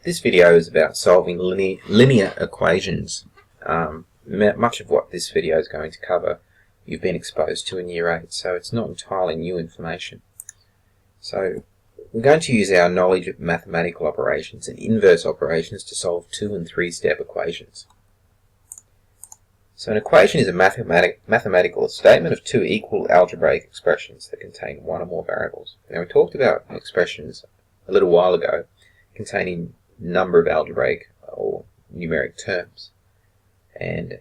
This video is about solving linear equations. Much of what this video is going to cover you've been exposed to in Year 8, so it's not entirely new information. So we're going to use our knowledge of mathematical operations and inverse operations to solve 2- and 3-step equations. So an equation is a mathematical statement of two equal algebraic expressions that contain one or more variables. Now we talked about expressions a little while ago containing number of algebraic or numeric terms, and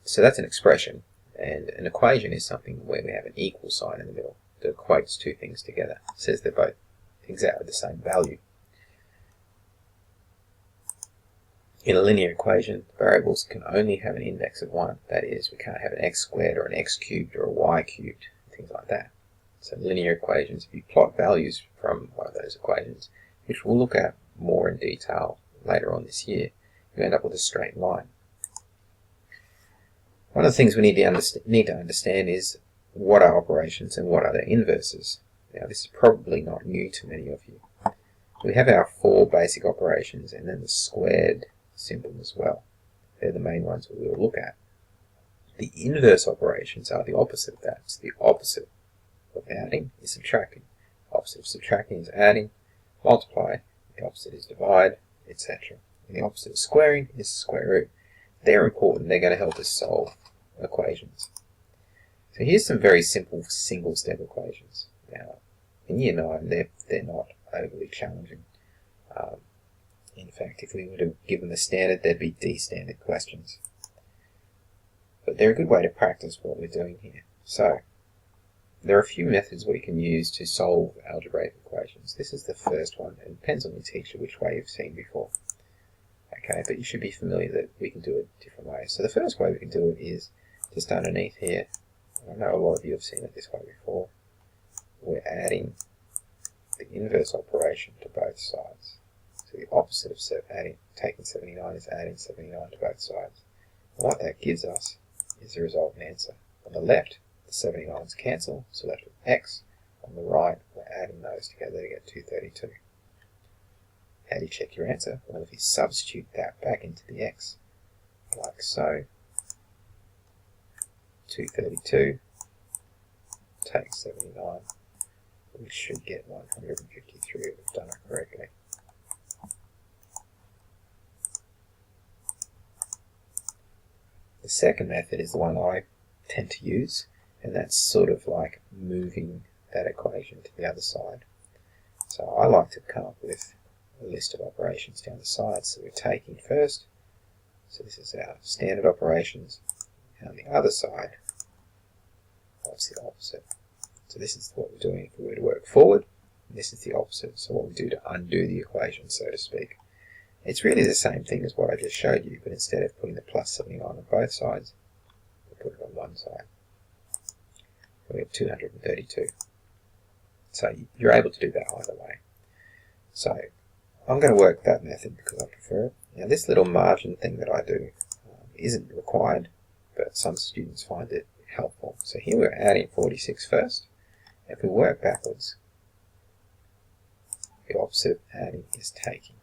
so that's an expression, and an equation is something where we have an equal sign in the middle that equates two things together. It says they're both exactly the same value. In a linear equation, variables can only have an index of 1. That is, we can't have an x squared or an x cubed or a y cubed, things like that. So linear equations, if you plot values from one of those equations, which we'll look at more in detail later on this year, you end up with a straight line. One of the things we need to understand is what are operations and what are their inverses. Now this is probably not new to many of you. We have our 4 basic operations and then the squared symbol as well. They're the main ones we will look at. The inverse operations are the opposite of that. So the opposite of adding is subtracting. Opposite of subtracting is adding. Multiply, the opposite is divide, etc. And the opposite of squaring is square root. They're important. They're going to help us solve equations. So here's some very simple single-step equations. Now, in Year 9, they're not overly challenging. In fact, if we were to give them a standard, they'd be D-standard questions. But they're a good way to practice what we're doing here. So, there are a few methods we can use to solve algebraic equations. This is the first one. It depends on your teacher which way you've seen before. Okay, but you should be familiar that we can do it different ways. So the first way we can do it is just underneath here. I know a lot of you have seen it this way before. We're adding the inverse operation to both sides. So the opposite of taking 79 is adding 79 to both sides. And what that gives us is the resultant answer. On the left, the 79's cancel, so left with x. On the right, we're adding those together to get 232. How do you check your answer? Well, if you substitute that back into the x, like so, 232 take 79, we should get 153 if we've done it correctly. The second method is the one I tend to use, and that's sort of like moving that equation to the other side. So I like to come up with a list of operations down the side. So we're taking first, so this is our standard operations, and on the other side, what's the opposite? So this is what we're doing if we were to work forward, and this is the opposite, so what we do to undo the equation, so to speak. It's really the same thing as what I just showed you, but instead of putting the plus 79 on both sides, we put it on one side. We have 232. So you're able to do that either way. So I'm going to work that method because I prefer it. Now this little margin thing that I do isn't required, but some students find it helpful. So here we're adding 46 first. If we work backwards, the opposite of adding is taking.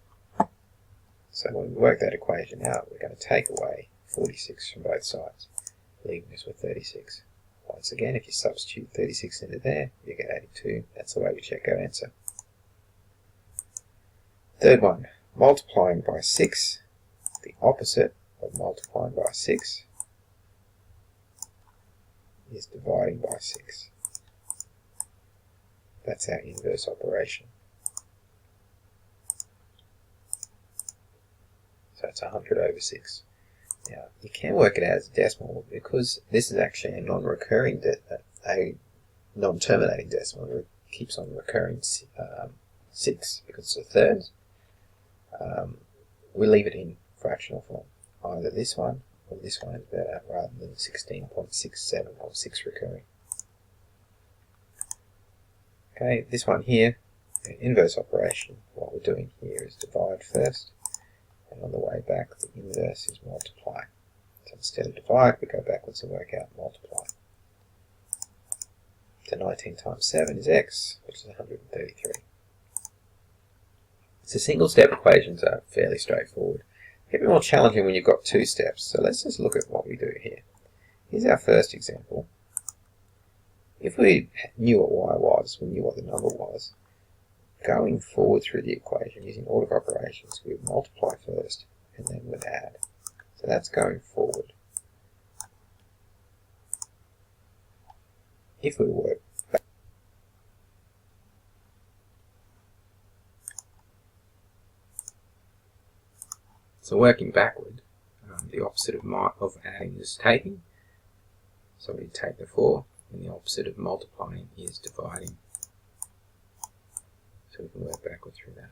So when we work that equation out, we're going to take away 46 from both sides, leaving us with 36. Once again, if you substitute 36 into there, you get 82. That's the way we check our answer. Third one, multiplying by 6. The opposite of multiplying by 6 is dividing by 6. That's our inverse operation. So it's 100 over 6. Now, you can work it out as a decimal because this is actually a non-recurring, non-terminating decimal. It keeps on recurring 6 because it's a third. We leave it in fractional form. Either this one or this one is better rather than 16.67 or 6 recurring. Okay, this one here, an inverse operation. What we're doing here is divide first. And on the way back, the inverse is multiply. So instead of divide, we go backwards and work out multiply. So 19 times 7 is x, which is 133. So single-step equations are fairly straightforward. A bit more challenging when you've got two steps. So let's just look at what we do here. Here's our first example. If we knew what y was, we knew what the number was, going forward through the equation using order of operations, we would multiply first and then we'd add. So that's going forward. If we work back, so working backward, the opposite of adding is taking. So we take the 4, and the opposite of multiplying is dividing. So we can work backward through that.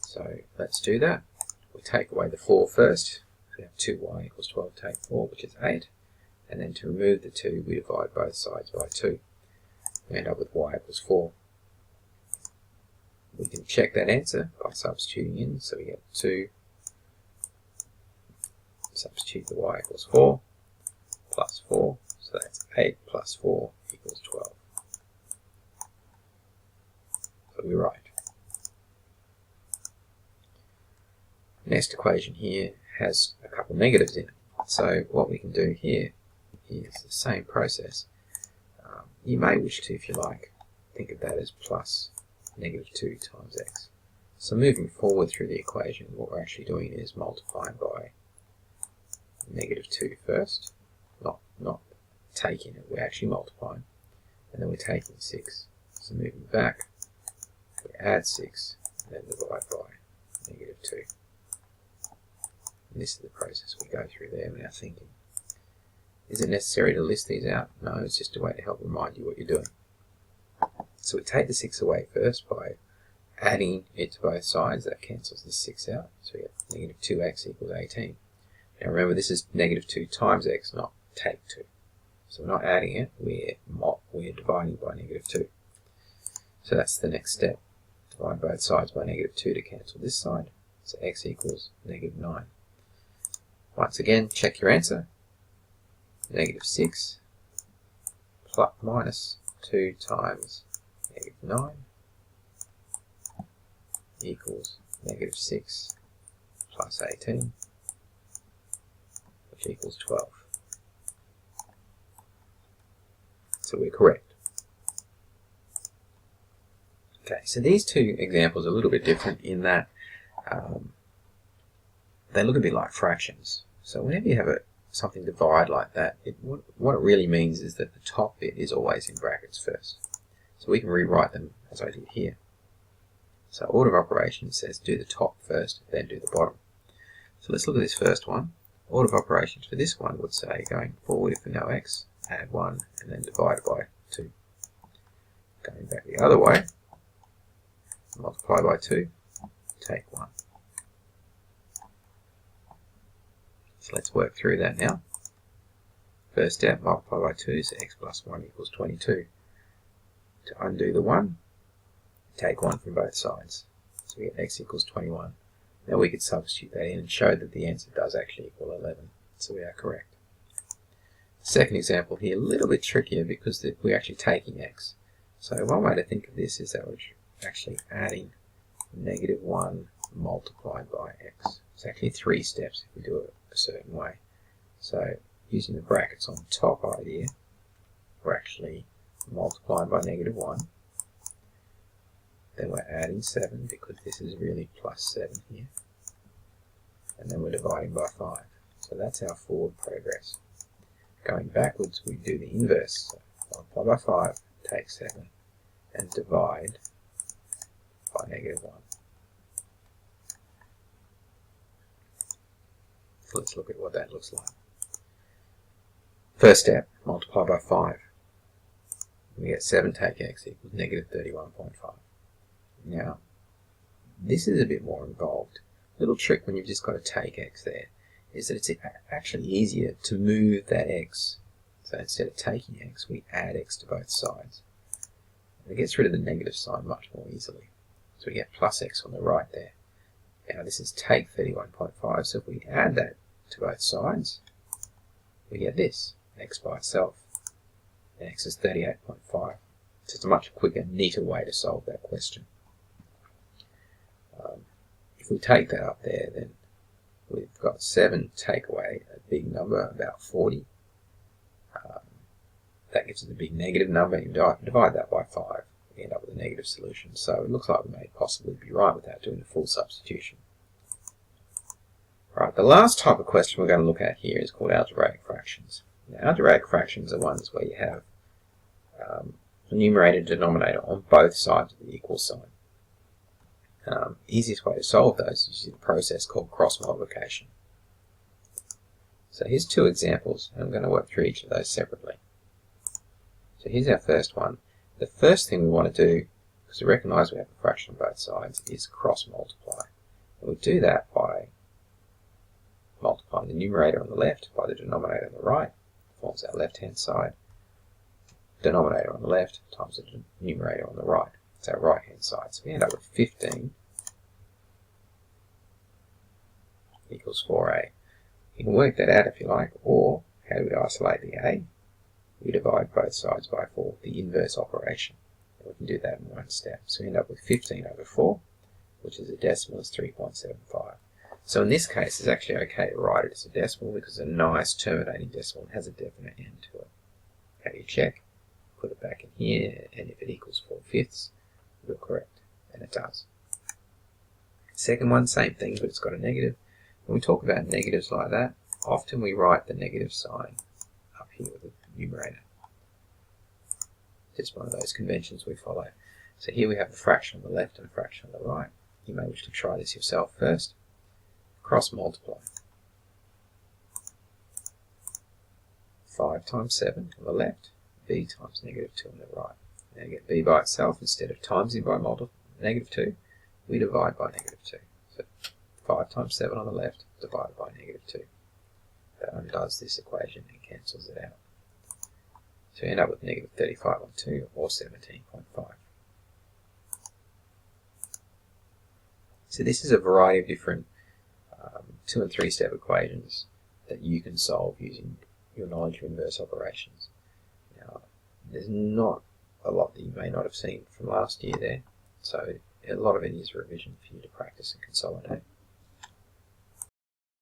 So let's do that. We take away the 4 first. We have 2y equals 12, take 4, which is 8. And then to remove the 2, we divide both sides by 2. We end up with y equals 4. We can check that answer by substituting in. So we get 2, substitute the y equals 4, plus 4. So that's 8 plus 4 equals 12. So we're right. Next equation here has a couple of negatives in it. So what we can do here is the same process. You may wish to, if you like, think of that as plus negative 2 times x. So moving forward through the equation, what we're actually doing is multiplying by negative 2 first, not taking it, we're actually multiplying, and then we're taking 6. So moving back, we add 6, and then divide by negative 2. And this is the process we go through there in our thinking. Is it necessary to list these out? No, it's just a way to help remind you what you're doing. So we take the 6 away first by adding it to both sides. That cancels this 6 out. So we get negative 2x equals 18. Now remember, this is negative 2 times x, not take 2. So we're not adding it, we're dividing by negative 2. So that's the next step. Divide both sides by negative 2 to cancel this side. So x equals negative 9. Once again, check your answer. Negative 6 plus minus 2 times negative 9 equals negative 6 plus 18, which equals 12. So we're correct. Okay, so these two examples are a little bit different in that they look a bit like fractions. So whenever you have something divide like that, what it really means is that the top bit is always in brackets first. So we can rewrite them as I did here. So order of operations says do the top first, then do the bottom. So let's look at this first one. Order of operations for this one would say going forward, if we know x, add 1, and then divide by 2. Going back the other way, multiply by 2, take 1. So let's work through that now. First step, multiply by 2, so x plus 1 equals 22. To undo the 1, take 1 from both sides. So we get x equals 21. Now we could substitute that in and show that the answer does actually equal 11. So we are correct. Second example here, a little bit trickier because we're actually taking x. So one way to think of this is that we're actually adding negative 1 multiplied by x. It's actually 3 steps if we do it a certain way. So using the brackets on the top idea, we're actually multiplying by negative 1. Then we're adding 7 because this is really plus 7 here. And then we're dividing by 5. So that's our forward progress. Going backwards, we do the inverse. So multiply by 5, take 7, and divide by negative 1. So let's look at what that looks like. First step, multiply by 5. We get 7 take x equals negative 31.5. Now, this is a bit more involved. A little trick when you've just got to take x there is that it's actually easier to move that x. So instead of taking x, we add x to both sides. And it gets rid of the negative sign much more easily. So we get plus x on the right there. Now this is take 31.5, so if we add that to both sides, we get this, x by itself. And x is 38.5. So it's a much quicker, neater way to solve that question. If we take that up there, then we've got 7 take away a big number, about 40. That gives us a big negative number. You divide that by 5, we end up with a negative solution. So it looks like we may possibly be right without doing a full substitution. Right, the last type of question we're going to look at here is called algebraic fractions. Now, algebraic fractions are ones where you have the numerator and denominator on both sides of the equal sign. Easiest way to solve those is using a process called cross multiplication. So here's 2 examples, and I'm going to work through each of those separately. So here's our first one. The first thing we want to do, because we recognize we have a fraction on both sides, is cross multiply. And we do that by multiplying the numerator on the left by the denominator on the right, forms our left-hand side. Denominator on the left times the numerator on the right. It's our right-hand side. So we end up with 15 equals 4a. You can work that out if you like, or how do we isolate the a? We divide both sides by 4, the inverse operation. And we can do that in one step. So we end up with 15 over 4, which is a decimal is 3.75. So in this case, it's actually okay to write it as a decimal because it's a nice terminating decimal and has a definite end to it. How do you check? Put it back in here, and if it equals 4/5, you're correct, and it does. Second one, same thing, but it's got a negative. When we talk about negatives like that, often we write the negative sign up here with the numerator. Just one of those conventions we follow. So here we have a fraction on the left and a fraction on the right. You may wish to try this yourself first. Cross multiply. 5 times 7 on the left, b times negative 2 on the right. Now you get b by itself, instead of timesing by negative 2, we divide by negative 2. So 5 times 7 on the left divided by negative 2. That undoes this equation and cancels it out. So you end up with negative 35 on 2, or 17.5. So this is a variety of different 2 and 3 step equations that you can solve using your knowledge of inverse operations. Now, there's not a lot that you may not have seen from last year there, so a lot of it is revision for you to practice and consolidate.